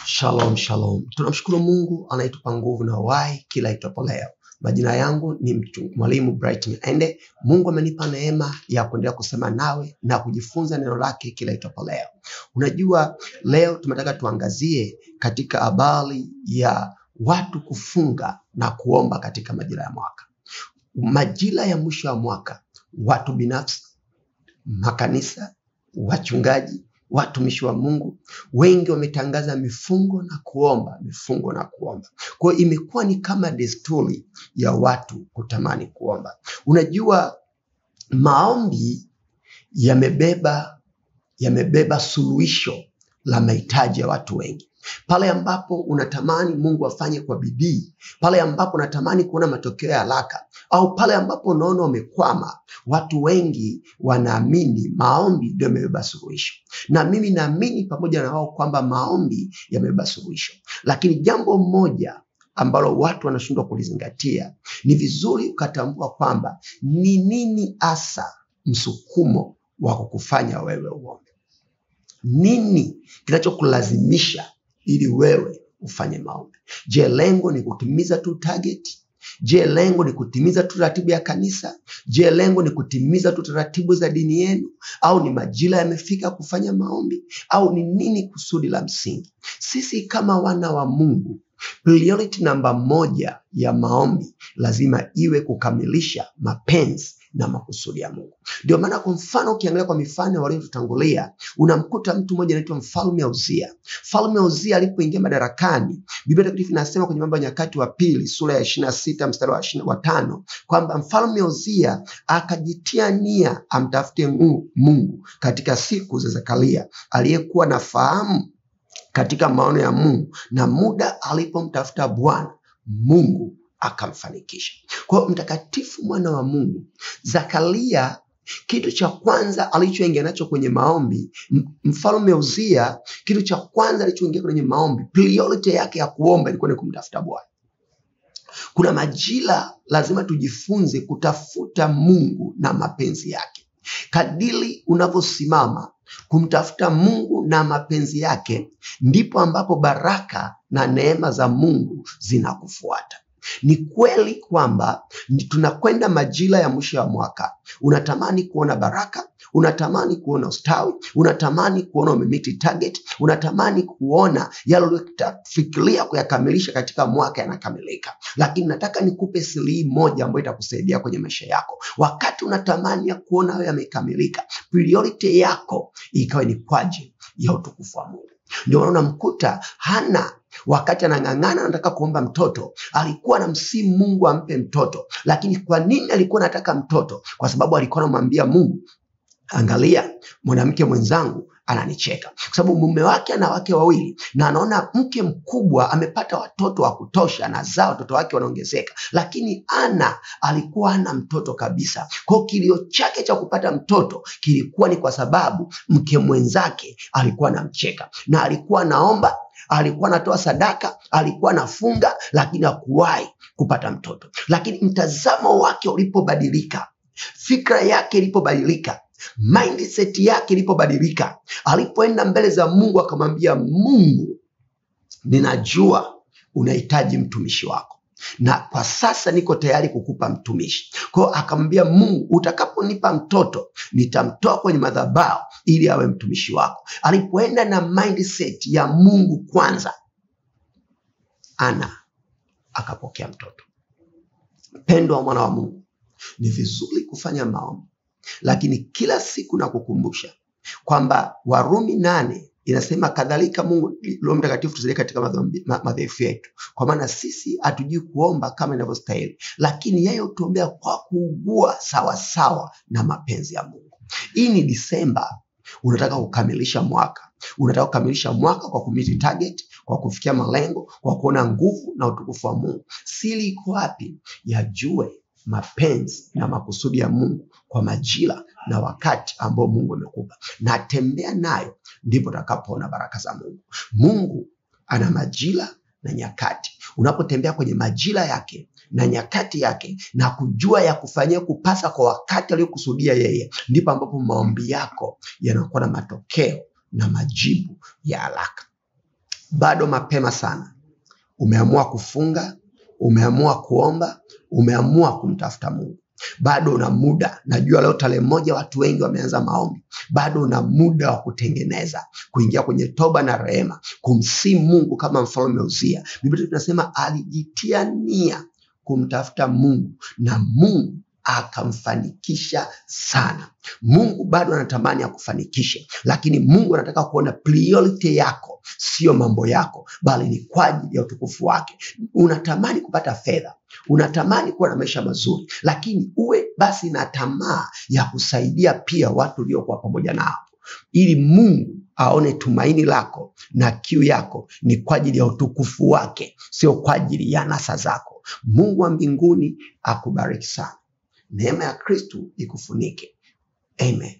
Shalom, shalom. Tunamshukuru Mungu anayetupa nguvu na uhai kila itwapo leo. Majina yangu ni Mwalimu Bright Nyaende. Mungu amenipa neema ya kuendelea kusema nawe na kujifunza neno lake kila itwapo leo. Unajua leo tumetaka tuangazie katika habari ya watu kufunga na kuomba katika majira ya mwaka. Majira ya mwisho wa mwaka, watu binafsi, makanisa, wachungaji, watumishi wa Mungu wengi wametangaza mifungo na kuomba. Kwa hiyo imekuwa ni kama desturi ya watu kutamani kuomba. Unajua maombi yamebeba suluhisho la mahitaji ya watu wengi. Pale ambapo unatamani Mungu afanye kwa bidii, pale ambapo unatamani kuona matokeo ya haraka, au pale ambapo unaona umekwama, watu wengi wanaamini maombi ndio yamebeba suluhisho. Na mimi naamini pamoja na wao kwamba maombi yamebeba suluhisho. Lakini jambo moja ambalo watu wanashindwa kulizingatia, ni vizuri ukatambua kwamba ni nini hasa msukumo wa kukufanya wewe uombe. Nini kinachokulazimisha ili wewe ufanye maombi? Je, lengo ni kutimiza tu target? Je, lengo ni kutimiza tu ratibu ya kanisa? Je, lengo ni kutimiza tu taratibu za dini yenu? Au ni majira yamefika kufanya maombi? Au ni nini kusudi la msingi? Sisi kama wana wa Mungu, priority namba moja ya maombi lazima iwe kukamilisha mapenzi na makusudi ya Mungu. Ndio maana kwa mfano ukiangalia kwa mifano waliotutangulia, unamkuta mtu mmoja anaitwa Mfalme Uzia. Mfalme Uzia alipoingia madarakani, Biblia Takatifu inasema kwenye Mambo ya Nyakati wa Pili sura ya 26 mstari wa 5 kwamba Mfalme Uzia akajitia nia amtafute Mungu katika siku za Zekaria aliyekuwa na fahamu katika maono ya Mungu, na muda alipomtafuta Bwana, Mungu akamfanikisha. Kwa hiyo mtakatifu mwana wa Mungu, Zakaria kitu cha kwanza alichoingia nacho kwenye maombi, Mfalme Uzia kitu cha kwanza alichoingia kwenye maombi, priority yake ya kuomba ilikuwa ni kumtafuta Bwana. Kuna majira lazima tujifunze kutafuta Mungu na mapenzi yake. Kadiri unavyosimama kumtafuta Mungu na mapenzi yake, ndipo ambapo baraka na neema za Mungu zinakufuata. Ni kweli kwamba tunakwenda majira ya mwisho wa mwaka. Unatamani kuona baraka, unatamani kuona ustawi, unatamani kuona umemiti target, unatamani kuona yale uliyofikiria kuyakamilisha katika mwaka yanakamilika. Lakini nataka nikupe siri moja ambayo itakusaidia kwenye maisha yako. Wakati unatamani ya kuona hayo yamekamilika, priority yako ikawe ni kwa ajili ya utukufu wa Mungu. Ndio unamkuta Hana wakati anang'ang'ana anataka kuomba mtoto, alikuwa anamsihi Mungu ampe mtoto. Lakini kwa nini alikuwa anataka mtoto? Kwa sababu alikuwa anamwambia Mungu, angalia mwanamke mwenzangu ananicheka. Kwa sababu mume wake ana wake wawili na anaona mke mkubwa amepata watoto wa kutosha, anazaa watoto wake wanaongezeka, lakini Ana alikuwa hana mtoto kabisa. Kwa kilio chake cha kupata mtoto kilikuwa ni kwa sababu mke mwenzake alikuwa anamcheka, na alikuwa anaomba, alikuwa anatoa sadaka, alikuwa anafunga, lakini hakuwahi kupata mtoto. Lakini mtazamo wake ulipobadilika, fikra yake ilipobadilika, mindset yake ilipobadilika, alipoenda mbele za Mungu akamwambia Mungu, ninajua unahitaji mtumishi wako, na kwa sasa niko tayari kukupa mtumishi. Kwa hiyo akamwambia Mungu, utakaponipa mtoto nitamtoa kwenye madhabahu ili awe mtumishi wako. Alipoenda na mindset ya Mungu kwanza, Ana akapokea mtoto. Mpendwa wa mwana wa Mungu, ni vizuri kufanya maombi, lakini kila siku nakukumbusha kwamba Warumi 8 inasema kadhalika Mungu Roho Mtakatifu tusaidie katika madhaifu yetu, kwa maana sisi hatujui kuomba kama inavyostahili, lakini yeye hutuombea kwa kuugua sawa sawa na mapenzi ya Mungu. Hii ni Disemba, unataka kukamilisha mwaka. Unataka kukamilisha mwaka kwa kumiti target, kwa kufikia malengo, kwa kuona nguvu na utukufu wa Mungu. Siri iko wapi? Yajue mapenzi na makusudi ya Mungu kwa majira na wakati ambao Mungu amekupa, na tembea nayo, ndipo utakapoona baraka za Mungu. Mungu ana majira na nyakati. Unapotembea kwenye majira yake na nyakati yake na kujua ya kufanyia kupasa kwa wakati aliyokusudia yeye, ndipo ambapo maombi yako yanakuwa na matokeo na majibu ya haraka. bado mapema sana. Umeamua kufunga, umeamua kuomba, umeamua kumtafuta Mungu. Bado una muda. Najua leo tarehe 1 watu wengi wameanza maombi. Bado una muda wa kutengeneza, kuingia kwenye toba na rehema, kumsihi Mungu kama mfalme Uzia. Biblia tunasema alijitia nia kumtafuta Mungu na Mungu akamfanikisha sana. Mungu bado anatamani akufanikishe, lakini Mungu anataka kuona priority yako sio mambo yako, bali ni kwa ajili ya utukufu wake. Unatamani kupata fedha, unatamani kuwa na maisha mazuri, lakini uwe basi na tamaa ya kusaidia pia watu uliokuwa pamoja nao, ili Mungu aone tumaini lako na kiu yako ni kwa ajili ya utukufu wake, sio kwa ajili ya nasa zako. Mungu wa mbinguni akubariki sana. Neema ya Kristo ikufunike. Amen.